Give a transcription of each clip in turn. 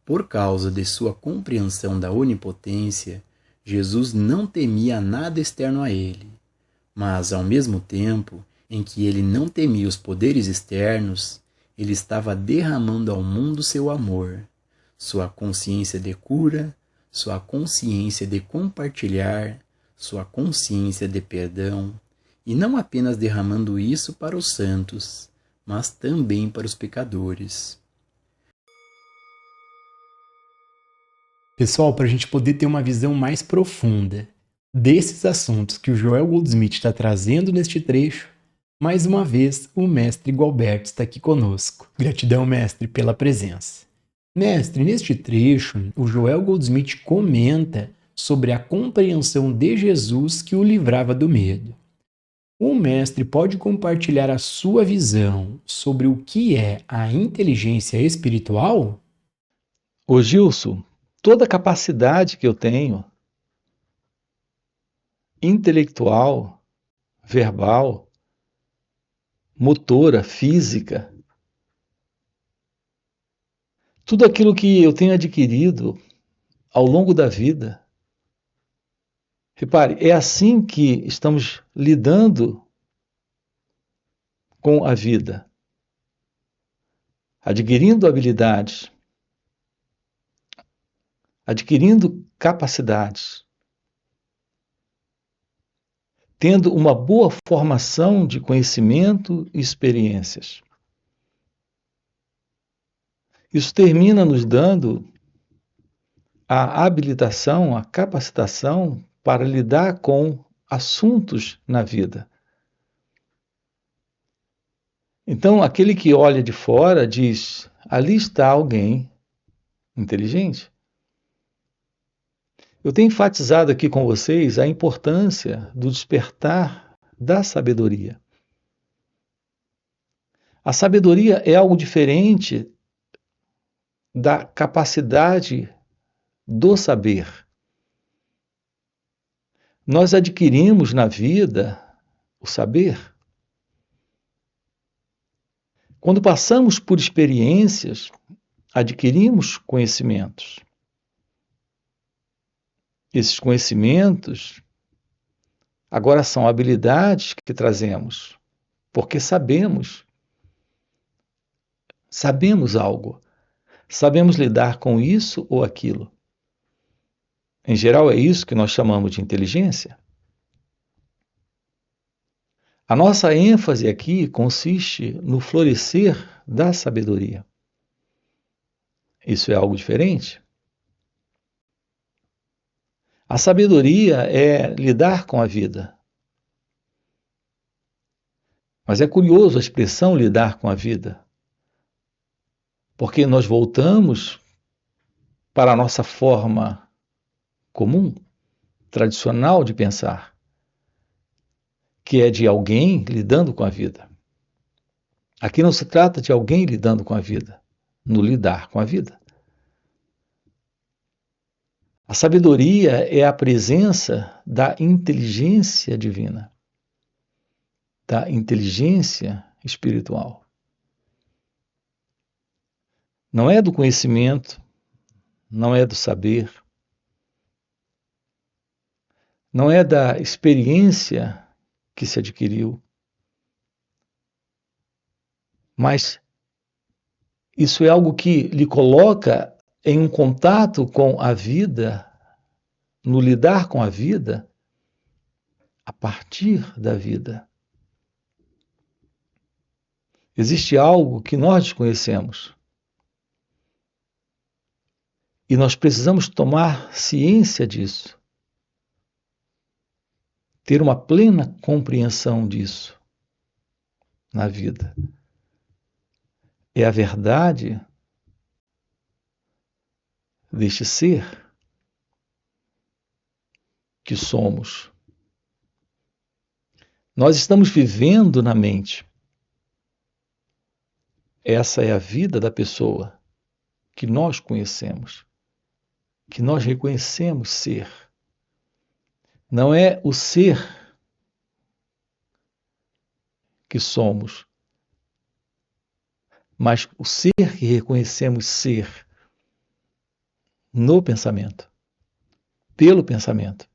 Por causa de sua compreensão da onipotência, Jesus não temia nada externo a ele, mas, ao mesmo tempo em que ele não temia os poderes externos, ele estava derramando ao mundo seu amor, sua consciência de cura, sua consciência de compartilhar, sua consciência de perdão, e não apenas derramando isso para os santos, mas também para os pecadores. Pessoal, para a gente poder ter uma visão mais profunda desses assuntos que o Joel Goldsmith está trazendo neste trecho, mais uma vez o mestre Gualberto está aqui conosco. Gratidão, mestre, pela presença. Mestre, neste trecho, o Joel Goldsmith comenta sobre a compreensão de Jesus que o livrava do medo. O mestre pode compartilhar a sua visão sobre o que é a inteligência espiritual? Ô Gilson, toda capacidade que eu tenho, intelectual, verbal, motora, física, tudo aquilo que eu tenho adquirido ao longo da vida. Repare, é assim que estamos lidando com a vida, adquirindo habilidades, adquirindo capacidades, tendo uma boa formação de conhecimento e experiências. Isso termina nos dando a habilitação, a capacitação para lidar com assuntos na vida. Então, aquele que olha de fora diz: ali está alguém inteligente. Eu tenho enfatizado aqui com vocês a importância do despertar da sabedoria. A sabedoria é algo diferente da capacidade do saber. Nós adquirimos na vida o saber. Quando passamos por experiências, adquirimos conhecimentos. Esses conhecimentos agora são habilidades que trazemos, porque sabemos algo. Sabemos lidar com isso ou aquilo. Em geral, é isso que nós chamamos de inteligência. A nossa ênfase aqui consiste no florescer da sabedoria. Isso é algo diferente? A sabedoria é lidar com a vida. Mas é curioso a expressão lidar com a vida, porque nós voltamos para a nossa forma comum, tradicional de pensar, que é de alguém lidando com a vida. Aqui não se trata de alguém lidando com a vida, no lidar com a vida. A sabedoria é a presença da inteligência divina, da inteligência espiritual. Não é do conhecimento, não é do saber, não é da experiência que se adquiriu, mas isso é algo que lhe coloca em um contato com a vida, no lidar com a vida, a partir da vida. Existe algo que nós desconhecemos. E nós precisamos tomar ciência disso. Ter uma plena compreensão disso na vida. É a verdade deste ser que somos. Nós estamos vivendo na mente. Essa é a vida da pessoa que nós conhecemos, que nós reconhecemos ser. Não é o ser que somos, mas o ser que reconhecemos ser. no pensamento, pelo pensamento.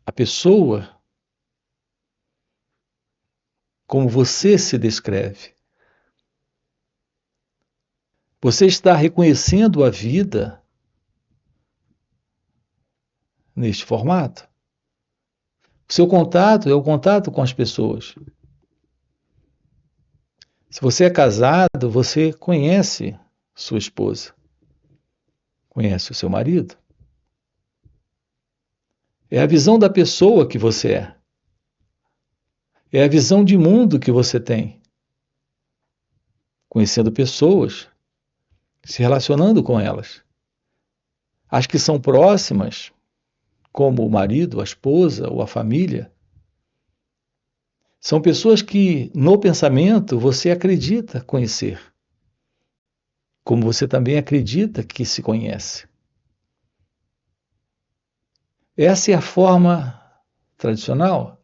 A pessoa, como você se descreve, você está reconhecendo a vida neste formato. O seu contato é o contato com as pessoas. Se você é casado, você conhece sua esposa, conhece o seu marido. É a visão da pessoa que você é. É a visão de mundo que você tem. Conhecendo pessoas, se relacionando com elas. As que são próximas, como o marido, a esposa ou a família, são pessoas que, no pensamento, você acredita conhecer, como você também acredita que se conhece. Essa é a forma tradicional,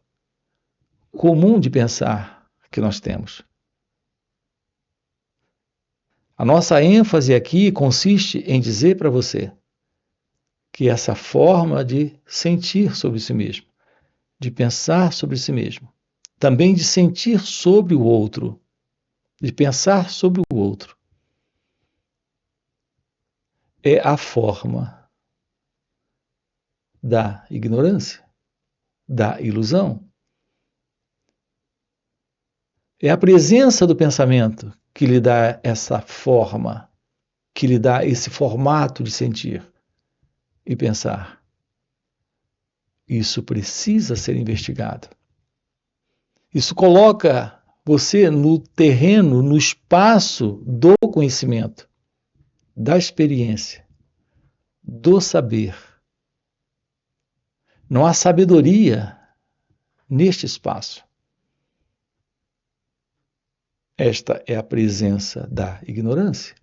comum de pensar que nós temos. A nossa ênfase aqui consiste em dizer para você que essa forma de sentir sobre si mesmo, de pensar sobre si mesmo, também de sentir sobre o outro, de pensar sobre o outro, é a forma da ignorância, da ilusão. É a presença do pensamento que lhe dá essa forma, que lhe dá esse formato de sentir e pensar. Isso precisa ser investigado. Isso coloca você no terreno, no espaço do conhecimento, da experiência, do saber. Não há sabedoria neste espaço. Esta é a presença da ignorância.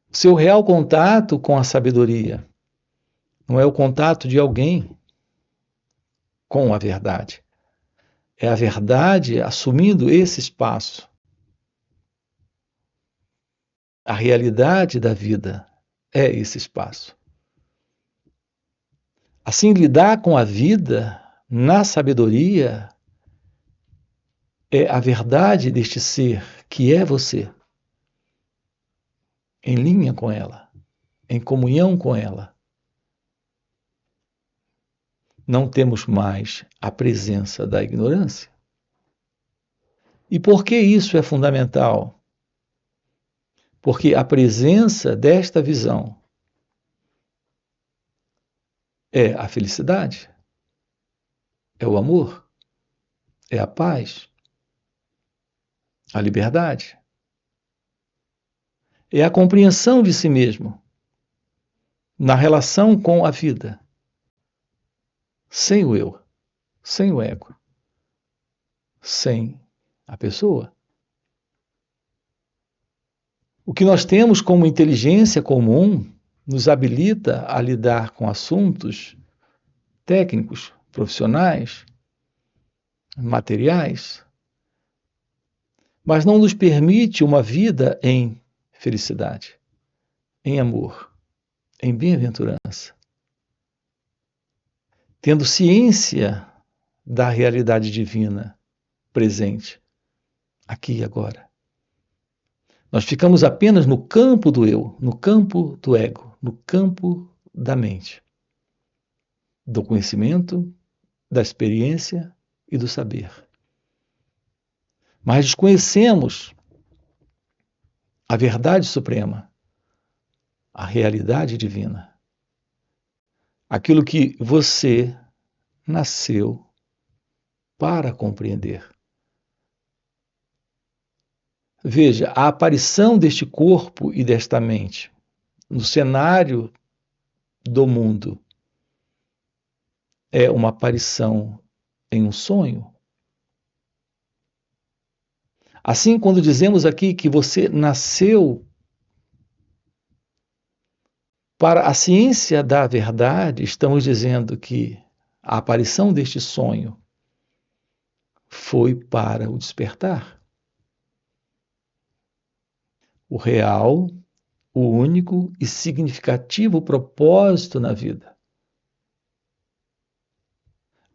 O seu real contato com a sabedoria não é o contato de alguém com a verdade. É a verdade assumindo esse espaço. A realidade da vida é esse espaço. Assim, lidar com a vida na sabedoria é a verdade deste ser que é você, em linha com ela, em comunhão com ela. Não temos mais a presença da ignorância. E por que isso é fundamental? Porque a presença desta visão é a felicidade, é o amor, é a paz, a liberdade. É a compreensão de si mesmo na relação com a vida, sem o eu, sem o ego, sem a pessoa. O que nós temos como inteligência comum nos habilita a lidar com assuntos técnicos, profissionais, materiais, mas não nos permite uma vida em felicidade, em amor, em bem-aventurança. Tendo ciência da realidade divina presente, aqui e agora. Nós ficamos apenas no campo do eu, no campo do ego, no campo da mente, do conhecimento, da experiência e do saber. Mas desconhecemos a verdade suprema, a realidade divina. Aquilo que você nasceu para compreender. Veja, a aparição deste corpo e desta mente no cenário do mundo é uma aparição em um sonho. Assim, quando dizemos aqui que você nasceu para a ciência da verdade, estamos dizendo que a aparição deste sonho foi para o despertar. O real o único e significativo propósito na vida.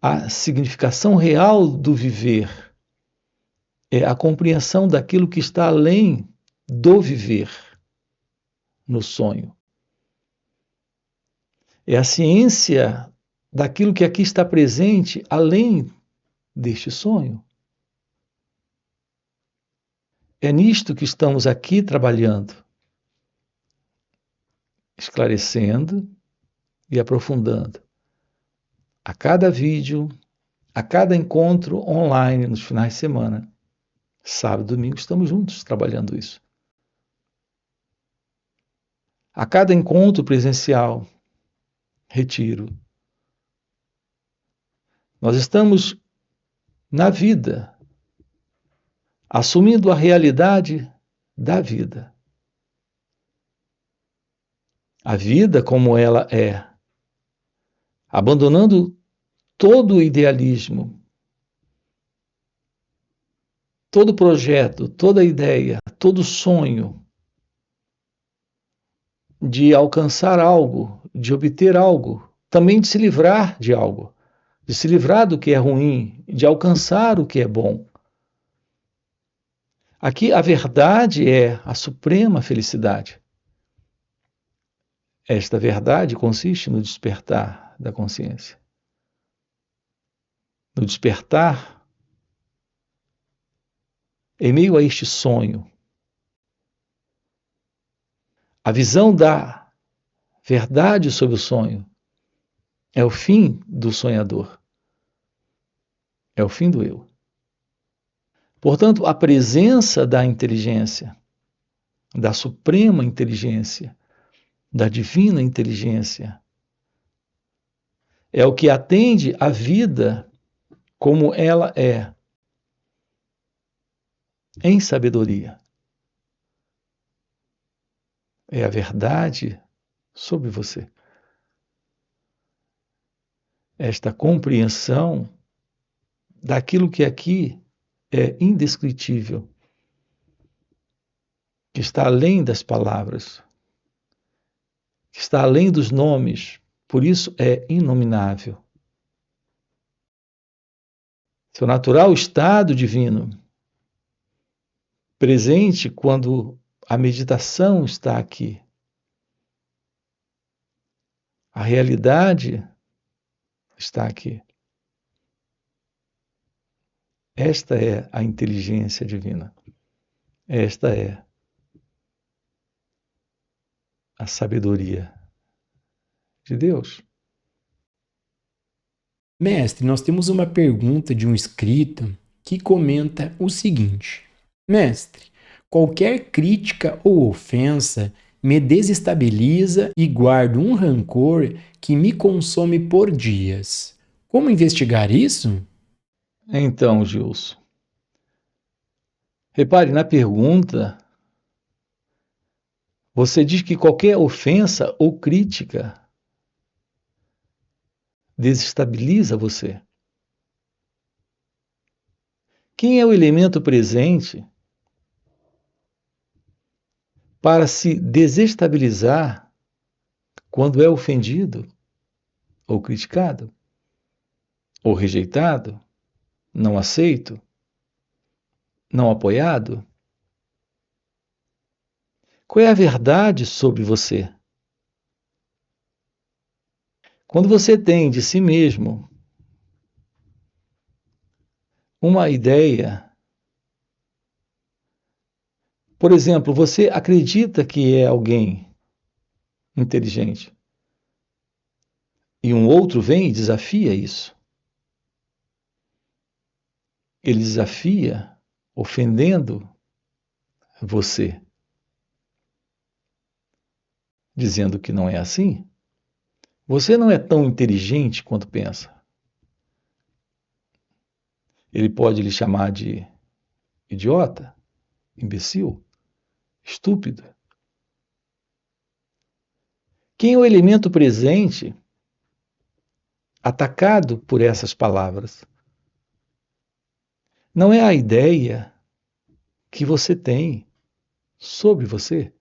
A significação real do viver é a compreensão daquilo que está além do viver no sonho. É a ciência daquilo que aqui está presente além deste sonho. É nisto que estamos aqui trabalhando, esclarecendo e aprofundando. A cada vídeo, a cada encontro online nos finais de semana, sábado e domingo, estamos juntos trabalhando isso. A cada encontro presencial, retiro, nós estamos na vida, assumindo a realidade da vida. A vida como ela é, abandonando todo o idealismo, todo projeto, toda ideia, todo sonho de alcançar algo, de obter algo, também de se livrar de algo, de se livrar do que é ruim, de alcançar o que é bom. Aqui a verdade é a suprema felicidade. Esta verdade consiste no despertar da consciência. No despertar em meio a este sonho. A visão da verdade sobre o sonho é o fim do sonhador. É o fim do eu. Portanto, a presença da inteligência, da suprema inteligência, da divina inteligência, é o que atende a vida como ela é, em sabedoria. É a verdade sobre você. Esta compreensão daquilo que aqui é indescritível, que está além das palavras, que está além dos nomes, por isso é inominável. Seu natural estado divino, presente quando a meditação está aqui. A realidade está aqui. Esta é a inteligência divina. Esta é a sabedoria de Deus. Mestre, nós temos uma pergunta de um inscrito que comenta o seguinte: Mestre, qualquer crítica ou ofensa me desestabiliza e guardo um rancor que me consome por dias. Como investigar isso? Então, Gilson, repare na pergunta, você diz que qualquer ofensa ou crítica desestabiliza você. Quem é o elemento presente para se desestabilizar quando é ofendido ou criticado, ou rejeitado, não aceito, não apoiado? Qual é a verdade sobre você? Quando você tem de si mesmo uma ideia, por exemplo, você acredita que é alguém inteligente e um outro vem e desafia isso. Ele desafia ofendendo você, dizendo que não é assim. Você não é tão inteligente quanto pensa. Ele pode lhe chamar de idiota, imbecil, estúpido. Quem é o elemento presente atacado por essas palavras? Não é a ideia que você tem sobre você.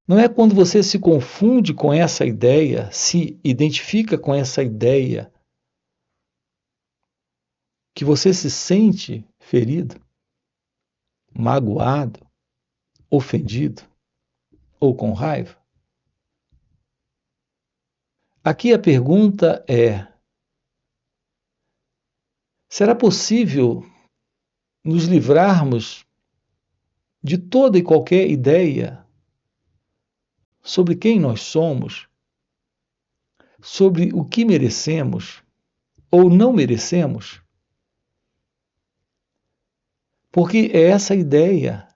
Não é quando você se confunde com essa ideia, se identifica com essa ideia, que você se sente ferido, magoado, ofendido ou com raiva. Aqui a pergunta é: será possível nos livrarmos de toda e qualquer ideia sobre quem nós somos, sobre o que merecemos ou não merecemos? Porque é essa ideia,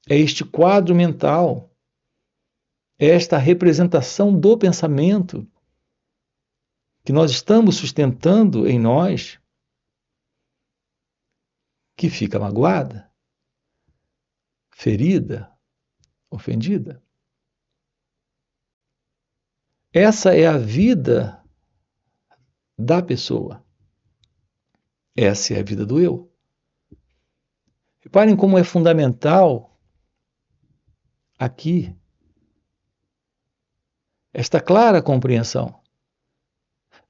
é este quadro mental, é esta representação do pensamento que nós estamos sustentando em nós, que fica magoada, ferida, ofendida. Essa é a vida da pessoa. Essa é a vida do eu. Reparem como é fundamental aqui esta clara compreensão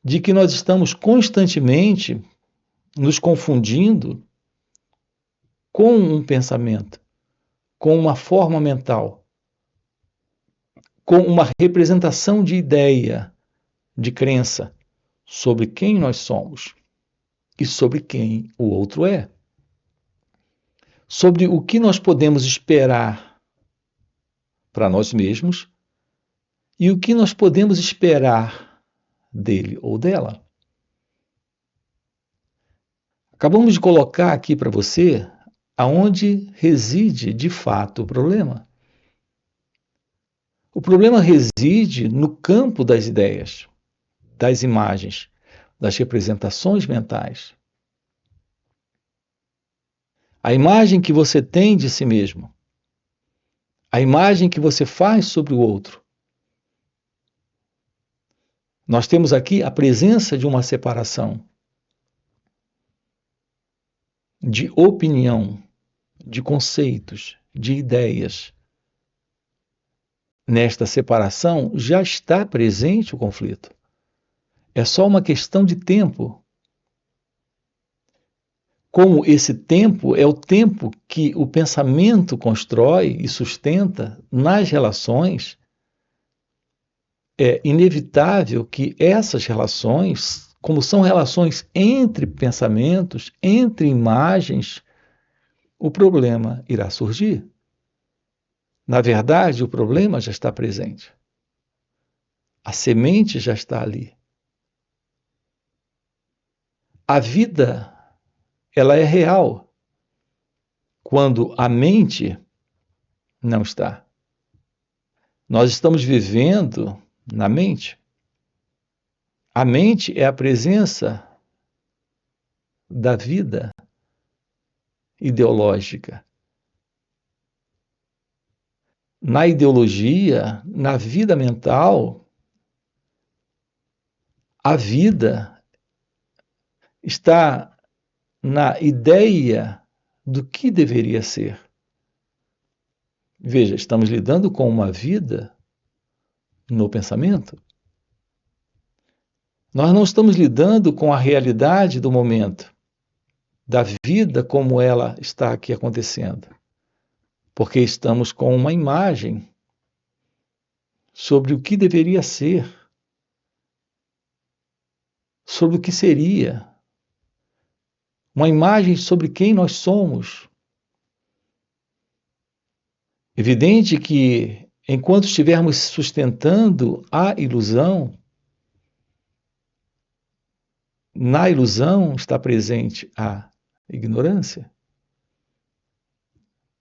de que nós estamos constantemente nos confundindo com um pensamento, com uma forma mental, com uma representação de ideia, de crença sobre quem nós somos e sobre quem o outro é. Sobre o que nós podemos esperar para nós mesmos e o que nós podemos esperar dele ou dela. Acabamos de colocar aqui para você aonde reside de fato o problema. O problema reside no campo das ideias, das imagens, das representações mentais. A imagem que você tem de si mesmo, a imagem que você faz sobre o outro. Nós temos aqui a presença de uma separação de opinião, de conceitos, de ideias. Nesta separação já está presente o conflito. É só uma questão de tempo. Como esse tempo é o tempo que o pensamento constrói e sustenta nas relações, é inevitável que essas relações, como são relações entre pensamentos, entre imagens, o problema irá surgir. Na verdade, o problema já está presente. A semente já está ali. A vida, ela é real quando a mente não está. Nós estamos vivendo na mente. A mente é a presença da vida ideológica. Na ideologia, na vida mental, a vida está na ideia do que deveria ser. Veja, estamos lidando com uma vida no pensamento. Nós não estamos lidando com a realidade do momento, da vida como ela está aqui acontecendo, porque estamos com uma imagem sobre o que deveria ser, sobre o que seria, uma imagem sobre quem nós somos. Evidente que, enquanto estivermos sustentando a ilusão, na ilusão está presente a ignorância.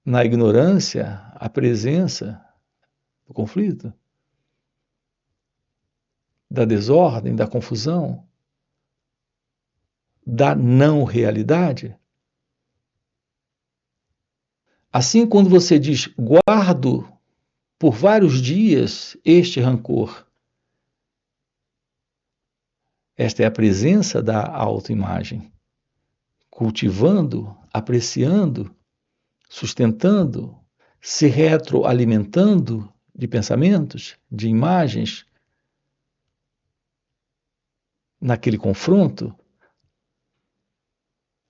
Na ignorância, a presença do conflito, da desordem, da confusão, da não realidade. Assim, quando você diz, guardo por vários dias este rancor, esta é a presença da autoimagem, cultivando, apreciando, sustentando, se retroalimentando de pensamentos, de imagens, naquele confronto,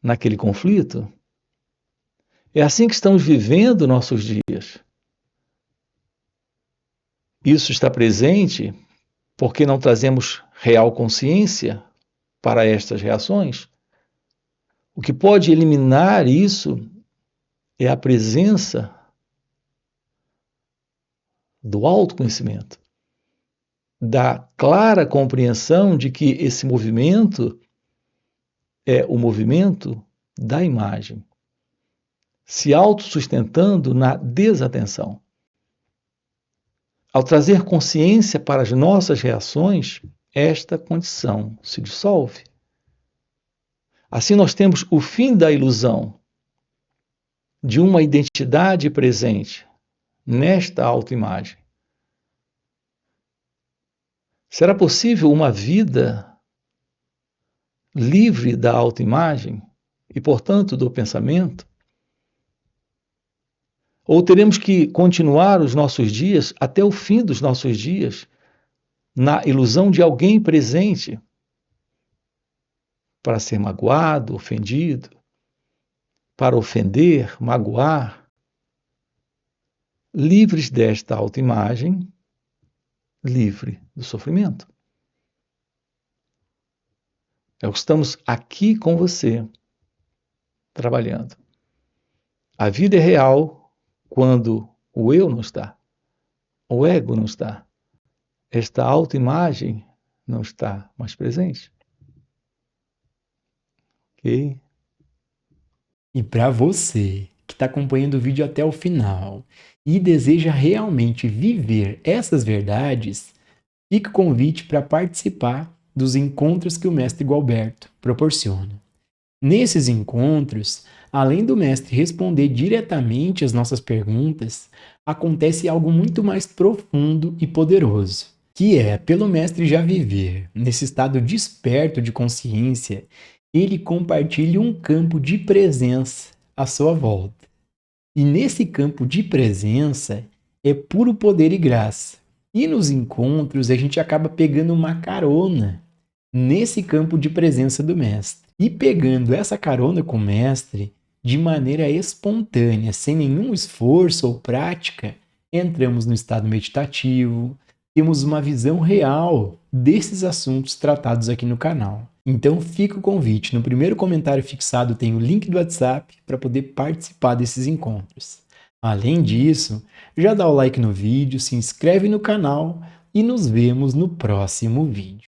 naquele conflito. É assim que estamos vivendo nossos dias. Isso está presente porque não trazemos real consciência para estas reações. O que pode eliminar isso é a presença do autoconhecimento, da clara compreensão de que esse movimento é o movimento da imagem, se autossustentando na desatenção. Ao trazer consciência para as nossas reações, esta condição se dissolve. Assim, nós temos o fim da ilusão de uma identidade presente nesta autoimagem. Será possível uma vida livre da autoimagem e, portanto, do pensamento? Ou teremos que continuar os nossos dias, até o fim dos nossos dias, na ilusão de alguém presente para ser magoado, ofendido, para ofender, magoar, livres desta autoimagem, livre do sofrimento? É o que estamos aqui com você, trabalhando. A vida é real quando o eu não está, o ego não está, esta autoimagem não está mais presente. Ok? E para você que está acompanhando o vídeo até o final e deseja realmente viver essas verdades, fica o convite para participar dos encontros que o Mestre Gualberto proporciona. Nesses encontros, além do mestre responder diretamente às nossas perguntas, acontece algo muito mais profundo e poderoso, que é, pelo mestre já viver nesse estado desperto de consciência, ele compartilha um campo de presença à sua volta. E nesse campo de presença é puro poder e graça. E nos encontros a gente acaba pegando uma carona nesse campo de presença do mestre. E pegando essa carona com o mestre, de maneira espontânea, sem nenhum esforço ou prática, entramos no estado meditativo, temos uma visão real desses assuntos tratados aqui no canal. Então fica o convite, no primeiro comentário fixado tem o link do WhatsApp para poder participar desses encontros. Além disso, já dá o like no vídeo, se inscreve no canal e nos vemos no próximo vídeo.